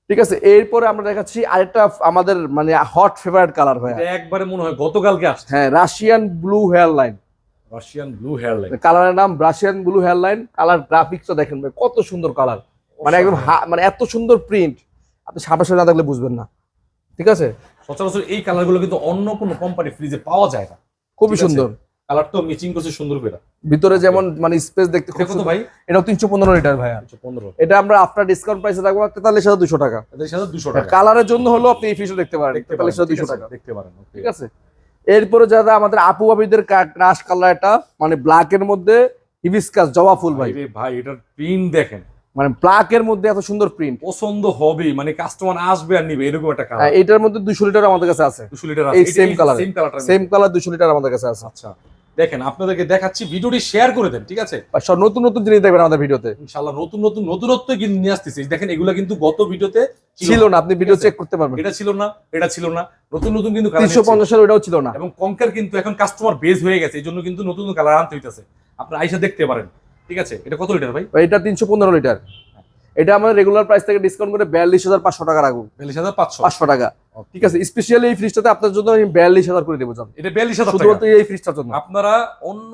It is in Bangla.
ঠিক আছে, এরপরে আমরা দেখাচ্ছি আরেকটা আমাদের মানে হট ফেভারিট কালার ভাই, এটা একবারে মনে হয় গতকালকে আসছে। হ্যাঁ, Russian blue hair line. Russian blue hair line, কালারের নাম Russian blue hair line. Colour গ্রাফিক্সটা দেখেন ভাই, কত সুন্দর কালার, মানে একদম মানে এত সুন্দর প্রিন্ট, আপনি সামনে না দেখলে বুঝবেন না। ঠিক আছে, সচরাচর এই কালারগুলো কিন্তু অন্য কোনো কোম্পানি ফ্রিজে পাওয়া যায় না। খুবই সুন্দর। কালারটা ম্যাচিং করছে সুন্দর করে, ভিতরে যেমন মানে স্পেস দেখতে খুব কত সুন্দর। ভাই? এটাও 315 লিটার ভাই। 15, এটা আমরা আফটার ডিসকাউন্ট প্রাইসে রাখবো 43,200 টাকা। 200 টাকা। কালারের জন্য হলো আপনি এই ফিশও দেখতে পারেন, দেখতে পারেন, 43,200 টাকা। দেখতে পারেন, ঠিক আছে, এরপরে যারা আমাদের আপু বাবিদের ক্রাশ কালার, এটা মানে ব্ল্যাক এর মধ্যে হিবিস্কাস জবা ফুল ভাই। ভাই এটার প্রিন্ট দেখেন, মানে ব্ল্যাক এর মধ্যে এত সুন্দর প্রিন্ট, পছন্দ হবে, মানে কাস্টমার আসবে আর নিবে এরকম একটা কালার। এটার মধ্যে 200 লিটার আমাদের কাছে আছে, 200 লিটার এই আছে, same colour, same colour. Colour 200 litre আমাদের কাছে আছে। আচ্ছা দেখেন, আপনাদেরকে দেখাচ্ছি, ভিডিওটি শেয়ার করে দেন, ঠিক আছে? আর সব নতুন নতুন জিনিস দেখবেন আমাদের ভিডিওতে ইনশাআল্লাহ নতুন নতুন নতুনত্ব কিন্তু নিয়ে আসতেছি। দেখেন এগুলা কিন্তু গত ভিডিওতে ছিল না, আপনি ভিডিও চেক করতে পারবেন। এটা ছিল না, এটা ছিল না, নতুন নতুন কিন্তু কালার 350 এর ওটাও ছিল না। এবং কঙ্কার কিন্তু এখন কাস্টমার বেস হয়ে গেছে, এই জন্য কিন্তু নতুন নতুন কালার আনতে হইতেছে। আপনারা আইসা দেখতে পারেন, ঠিক আছে? এটা কত লিটার ভাই? এটা 315 লিটার। এটা আমাদের রেগুলার প্রাইস থেকে ডিসকাউন্ট করে 42,500 টাকা রাখবো। 42,500 500 টাকা। ঠিক আছে, স্পেশালি এই ফ্রিজটাতে আপনার জন্য আমি 42,000 করে দেবো। এটা 42,000 টাকা শুধুমাত্র এই ফ্রিজটার জন্য। আপনারা অন্য